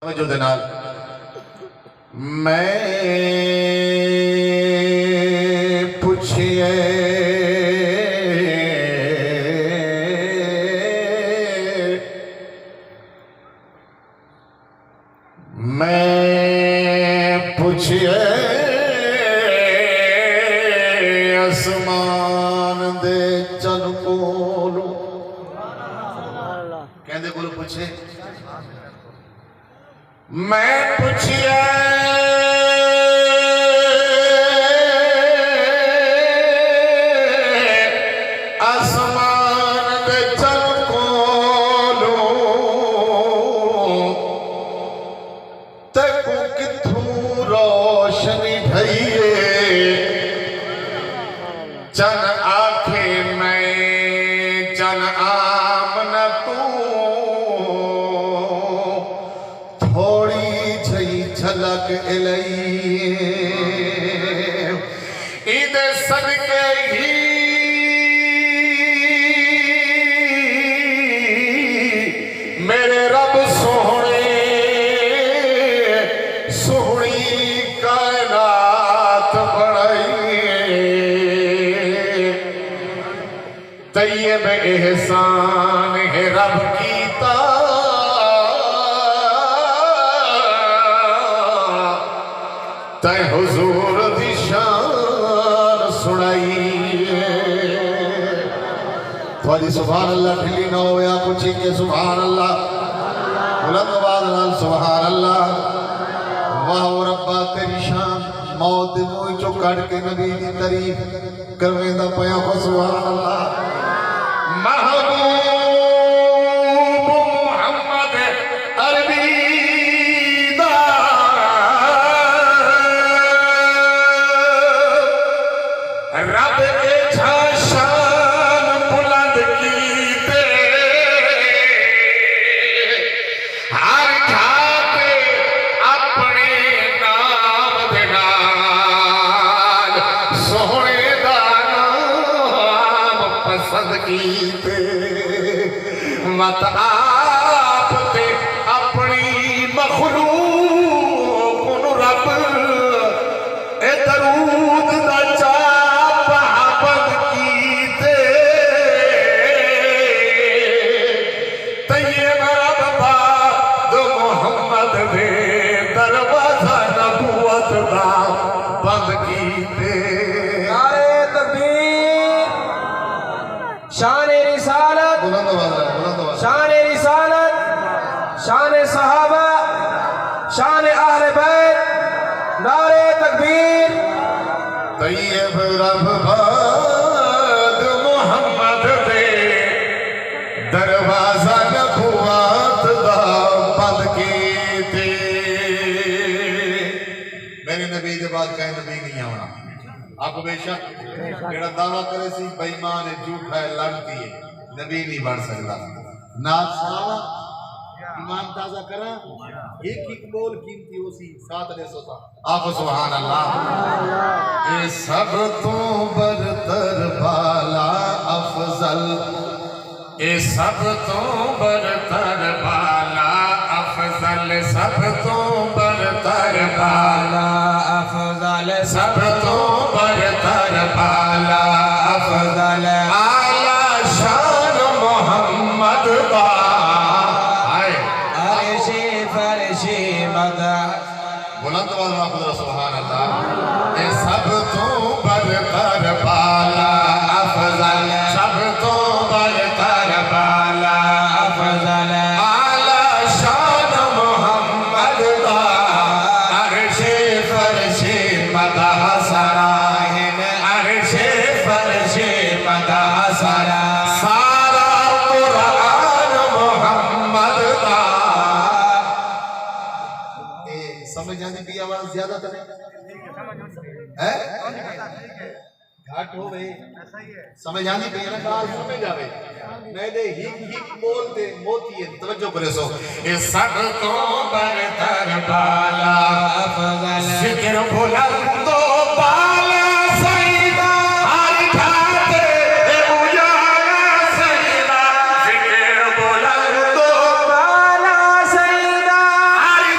توجہ دے نال میں پوچھئے اسمان دے چن کولو کہندے کولو پوچھے میں پوچھئے اسمان دے چن کولو تے کو کتھوں روشنی بھئیے چن آکھے میں چن آمنا تو تھوڑی جھئی جھلک الہی عید صدقے ہی میرے رب سونے سوڑی کائنات بڑھائی طیب احسان ہے رب کیتا تے حضور دی شان سنائی تھوڑی سبحان اللہ ڈھلی نہ ہویا کچھی کے سبحان اللہ بلند آواز نال سبحان اللہ واہ ربا تیری شان موت دے منہ چوں کڈ کے نبی دی تعریف کرویندا پیا کو سبحان اللہ محبوب محمد عربی دا رب کے جھا شان بلند کیتے ہر کھاتے اپنے نام دے نال سونے دا نام پسند کیتے مت آپ تے اپنی مخلوق نو رب اے درود دا چاپ حبد کیتے طیب رب بعد محمد دے دروازہ نبوت دا بند کیتے نعرہ تکبیر شان رسالت شان رسالت شان صحابہ شان اہل بیت نعرہ تکبیر طیب رب بعد محمد دے دروازہ نبوت دا بند کیتے میرے نبی دے بعد کہیں نبی نہیں ہونا آپ بے شک جڑا دعویٰ کرے سی بےمان ہے جھوٹا ہے لعنتی ہے نبی نہیں بن سکتا نات سناوا ایمان تازہ کرا ایک ایک بول قیمتی ہو سی ساتھ نے سوتا آپ سبحان اللہ اے سب تو برتر بالا افضل اے سب تو برتر بالا افضل سب تو برتر بالا افضل سب تو برتر بالا افضل اعلی شان محمد با عرشی فرشی مدح بلند والا خدا سبحان اللہ اے سب تو برتر بالا افضل سب تو برتر بالا افضل اعلی شان محمد دا عرش فرش مدح سراہن عرش فرش مدح سرا سارا قرآن محمد دا سمجھ جانے کی آواز زیادہ تر ہے گھاٹ ہو گئی سمجھ آنے کی آواز سمجھ آوے میں دے ہیک ہیک بولتے موتی ہے توجہ کرے سو اے سب تو برتر بالا افضل ذکر بلند و بالا سیدہ ہر کھاتے اے اجالا سیدہ ذکر بلند و بالا سیدہ ہر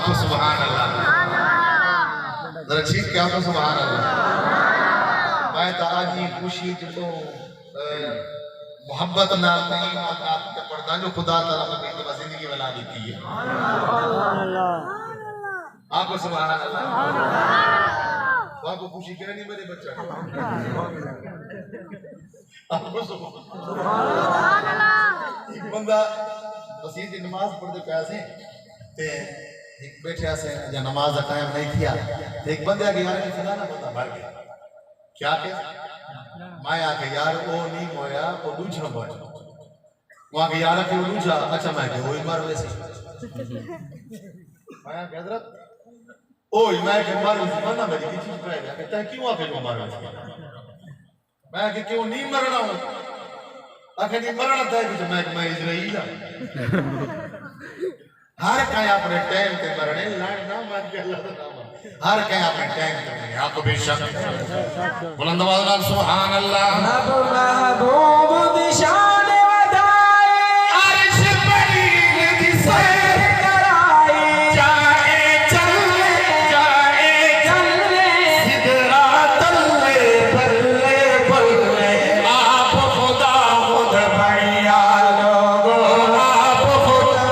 آپ سبحان اللہ ذرا ٹھیک کیا آپ سبحان اللہ میں تو آج یہ خوشی جو محبت نال نہیں نات کے پڑھتا جو خدا تعالیٰ میں تو زندگی بنا دیتی ہے آپ کو سبحان اللہ تو آپ کو خوشی کہہ نہیں میرے بچہ آپ کو سبحان اللہ ایک بندہ مسجد کی نماز پڑھتے پیاسے تے ایک بیٹھے سے یا نماز قائم نہیں کیا ایک بندے آگے یار کی فلانا بندہ مر گیا کیا کہ میں آگے یار وہ نہیں ہویا وہ دوجھا ہویا وہ آگے یار کی وہ دوجھا اچھا میں کہ وہی مر ویسے میں آگے حضرت اوہ میں کہ مر ویسے بندہ میری کی چیز پہ گیا کہتا ہے کیوں آگے وہ مر ویسے میں آگے کیوں نہیں مرنا ہوں آگے نہیں مرنا تھا کہ میں اسرائیل ہوں ہر کہیں اپنے ٹائم تے مرنے لڑنا مر کے اللہ کا نام ہر کہیں اپنے ٹائم تے مرنے آپ کو بے شک بلند آواز نال سبحان اللہ اب محبوب دی شان ودائی عرش پری دی سیر کرائی جائے چلے سدرا تلے بلے بلے آپ خدا خود بھیا لوگو آپ خدا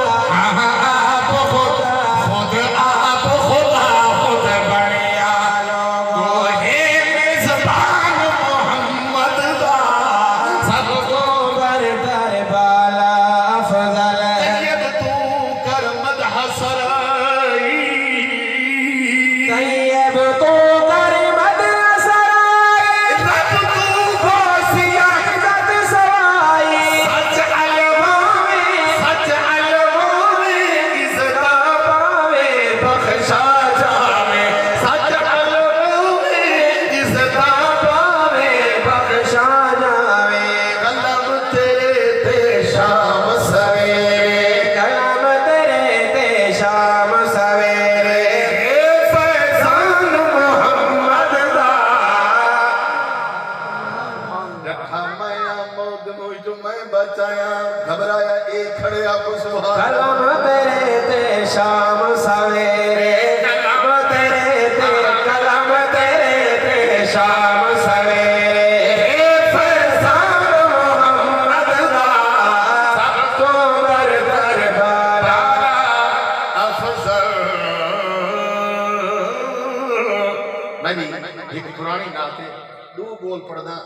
آپ خدا خود بھیا لوگو ہے میزبان محمد دا سب کو برتر بالا افضل طیب تو کر مدح سرائی طیب تو کر مدح سرائی رب تو خوشی عزت سوائی سچ علموں میں عزت پاوے بخشا جاوے سچ علموں میں عزت پاوے بخشا جاوے قلم تیرے تے شام سویرے قلم تیرے تے شام سویرے فیضان محمد دا رکھا میں موت موئی جو میں بچایا گھبرایا ایک کھڑے آپ کو سبحان اللہ قلم تیرے تے شام سویرے قلم تیرے تے شام سویرے فیضان محمد دا سب کو برتر بالا افضل میں بھی ایک پرانی نعت ہے دو بول پڑھنا